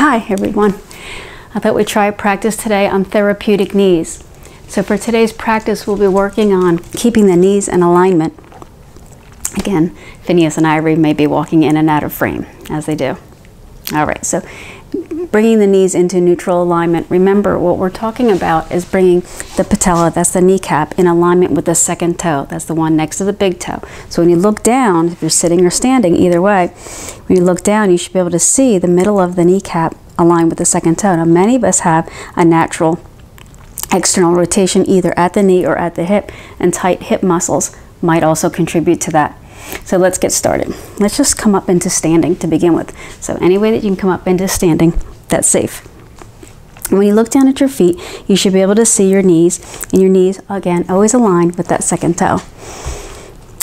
Hi everyone. I thought we'd try a practice today on therapeutic knees. So for today's practice, we'll be working on keeping the knees in alignment. Again, Phineas and Ivory may be walking in and out of frame, as they do. All right, so bringing the knees into neutral alignment. Remember, what we're talking about is bringing the patella, that's the kneecap, in alignment with the second toe. That's the one next to the big toe. So when you look down, if you're sitting or standing, either way, when you look down, you should be able to see the middle of the kneecap aligned with the second toe. Now, many of us have a natural external rotation either at the knee or at the hip, and tight hip muscles might also contribute to that. So let's get started. Let's just come up into standing to begin with. So any way that you can come up into standing, that's safe. When you look down at your feet, you should be able to see your knees, and your knees, again, always aligned with that second toe.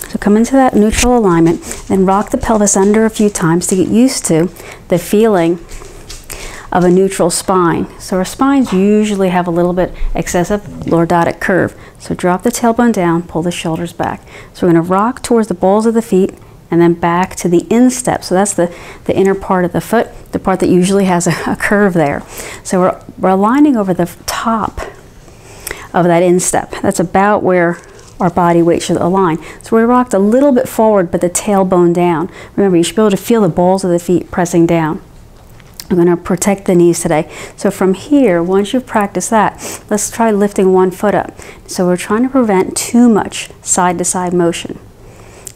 So come into that neutral alignment, then rock the pelvis under a few times to get used to the feeling of a neutral spine. So our spines usually have a little bit excessive lordotic curve. So drop the tailbone down, pull the shoulders back. So we're going to rock towards the balls of the feet and then back to the instep. So that's the inner part of the foot, the part that usually has a curve there. So we're aligning over the top of that instep. That's about where our body weight should align. So we rocked a little bit forward, but the tailbone down. Remember, you should be able to feel the balls of the feet pressing down. I'm going to protect the knees today. So from here, once you've practiced that, let's try lifting one foot up. So we're trying to prevent too much side-to-side motion.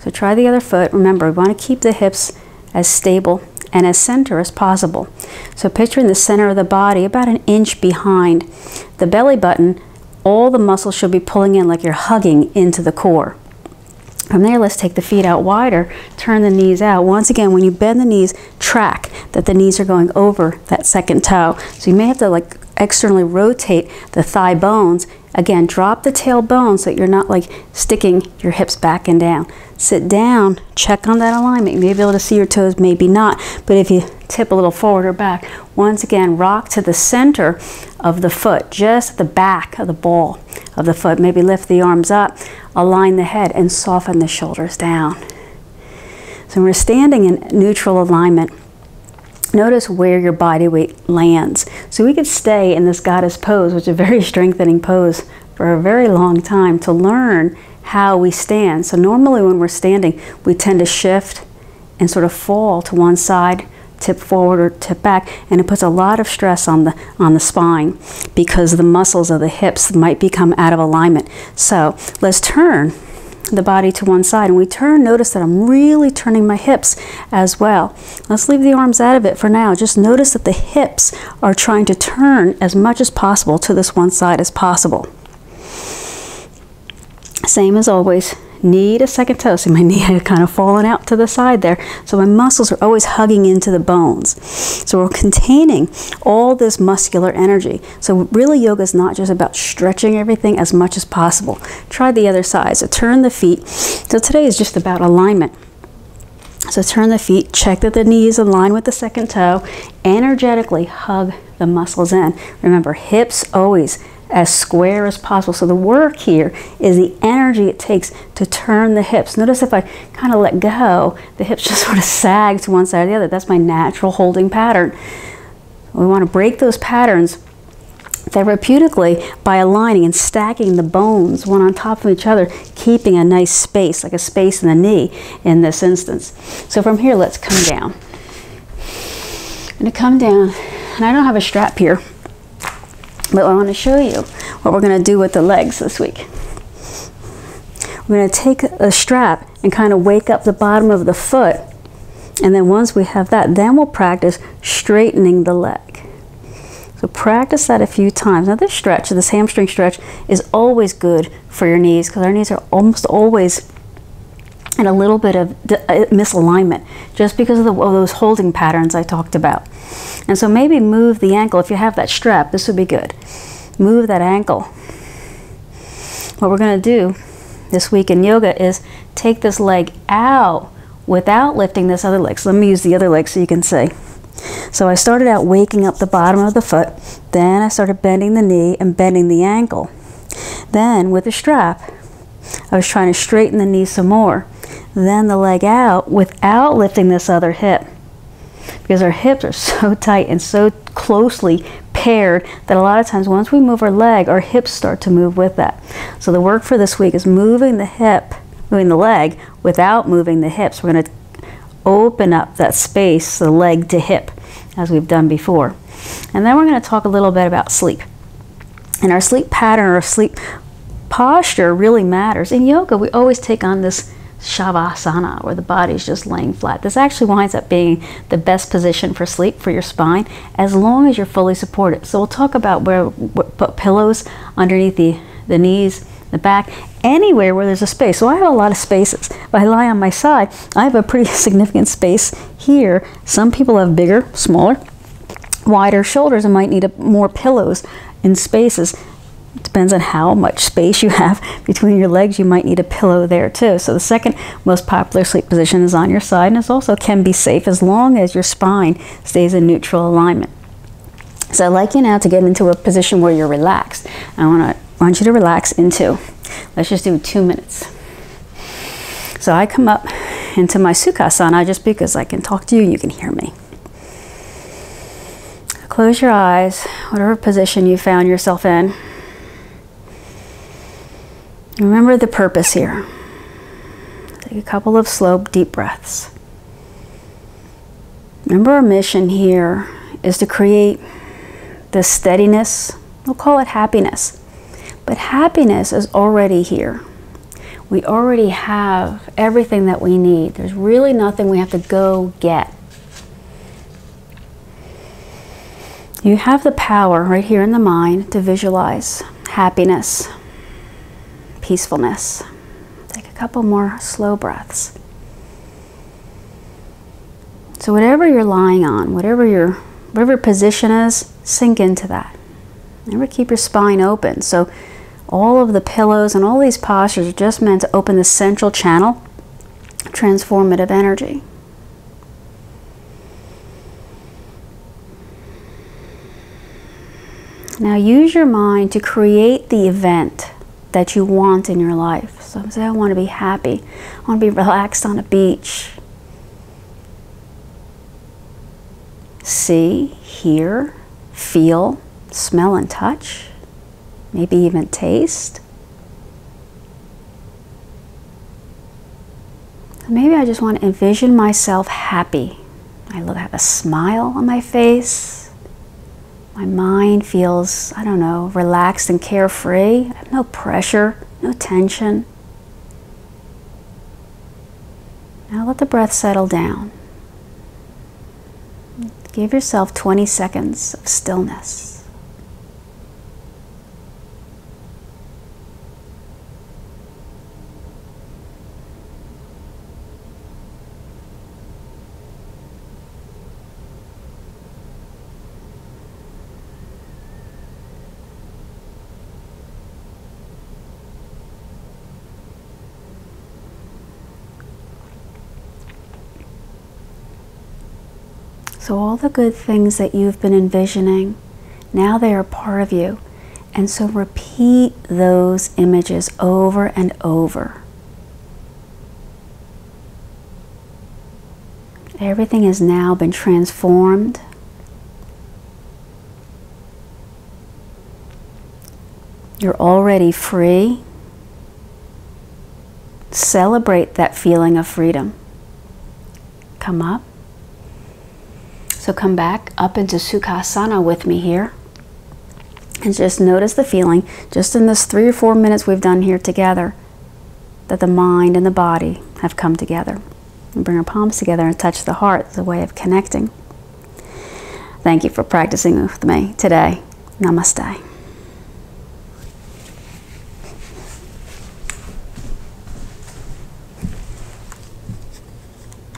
So try the other foot. Remember, we want to keep the hips as stable and as center as possible. So picture in the center of the body, about an inch behind the belly button, all the muscles should be pulling in like you're hugging into the core. From there, let's take the feet out wider, turn the knees out. Once again, when you bend the knees, track that the knees are going over that second toe. So you may have to like externally rotate the thigh bones. Again, drop the tailbone so that you're not like sticking your hips back and down. Sit down, check on that alignment. You may be able to see your toes, maybe not. But if you tip a little forward or back, once again, rock to the center of the foot, just at the back of the ball of the foot. Maybe lift the arms up, align the head, and soften the shoulders down. So when we're standing in neutral alignment, notice where your body weight lands. So we could stay in this goddess pose, which is a very strengthening pose, for a very long time to learn how we stand. So normally when we're standing, we tend to shift and sort of fall to one side, tip forward or tip back, and it puts a lot of stress on the spine because the muscles of the hips might become out of alignment. So let's turn the body to one side, and we turn, notice that I'm really turning my hips as well. Let's leave the arms out of it for now. Just notice that the hips are trying to turn as much as possible to this one side as possible. Same as always, knee to second toe. See, my knee had kind of fallen out to the side there. So my muscles are always hugging into the bones. So we're containing all this muscular energy. So really, yoga is not just about stretching everything as much as possible. Try the other side. So turn the feet. So today is just about alignment. So turn the feet, check that the knees align with the second toe, energetically hug the muscles in. Remember, hips always as square as possible. So the work here is the energy it takes to turn the hips. Notice if I kind of let go, the hips just sort of sag to one side or the other. That's my natural holding pattern. We want to break those patterns therapeutically by aligning and stacking the bones one on top of each other, keeping a nice space, like a space in the knee in this instance. So from here, let's come down. I'm going to come down, and I don't have a strap here, but I want to show you what we're going to do with the legs this week. We're going to take a strap and kind of wake up the bottom of the foot, and then once we have that, then we'll practice straightening the leg. So practice that a few times. Now this stretch, this hamstring stretch, is always good for your knees because our knees are almost always in a little bit of misalignment just because of those holding patterns I talked about. And so maybe move the ankle. If you have that strap, this would be good. Move that ankle. What we're going to do this week in yoga is take this leg out without lifting this other leg. So let me use the other leg so you can see. So I started out waking up the bottom of the foot, then I started bending the knee and bending the ankle. Then with the strap, I was trying to straighten the knee some more. Then the leg out without lifting this other hip. because our hips are so tight and so closely paired that a lot of times once we move our leg, our hips start to move with that. So the work for this week is moving the leg without moving the hips. We're going to open up that space, the leg to hip, as we've done before. And then we're going to talk a little bit about sleep. And our sleep pattern or sleep posture really matters. In yoga, we always take on this shavasana, where the body's just laying flat. This actually winds up being the best position for sleep for your spine, as long as you're fully supported. So we'll talk about where put pillows underneath the knees, the back, anywhere where there's a space. So I have a lot of spaces. If I lie on my side, I have a pretty significant space here. Some people have bigger, smaller, wider shoulders and might need more pillows in spaces. It depends on how much space you have between your legs. You might need a pillow there too. So the second most popular sleep position is on your side, and it also can be safe as long as your spine stays in neutral alignment. So I'd like you now to get into a position where you're relaxed. I want you to relax into, let's just do 2 minutes. So I come up into my Sukhasana just because I can talk to you and you can hear me. Close your eyes, whatever position you found yourself in. Remember the purpose here. Take a couple of slow, deep breaths. Remember our mission here is to create this steadiness. We'll call it happiness. But happiness is already here. We already have everything that we need. There's really nothing we have to go get. You have the power right here in the mind to visualize happiness, peacefulness. Take a couple more slow breaths. So whatever you're lying on, whatever your position is, sink into that. Never keep your spine open. So all of the pillows and all these postures are just meant to open the central channel of transformative energy. Now use your mind to create the event that you want in your life. So say I want to be happy. I want to be relaxed on a beach. See, hear, feel, smell and touch. Maybe even taste. Maybe I just want to envision myself happy. I have a smile on my face. My mind feels, I don't know, relaxed and carefree. I have no pressure, no tension. Now let the breath settle down. Give yourself 20 seconds of stillness. So all the good things that you've been envisioning, now they are part of you. And so repeat those images over and over. Everything has now been transformed. You're already free. Celebrate that feeling of freedom. Come up. So come back up into Sukhasana with me here. And just notice the feeling, just in this 3 or 4 minutes we've done here together, that the mind and the body have come together. And bring our palms together and touch the heart as a way of connecting. Thank you for practicing with me today. Namaste.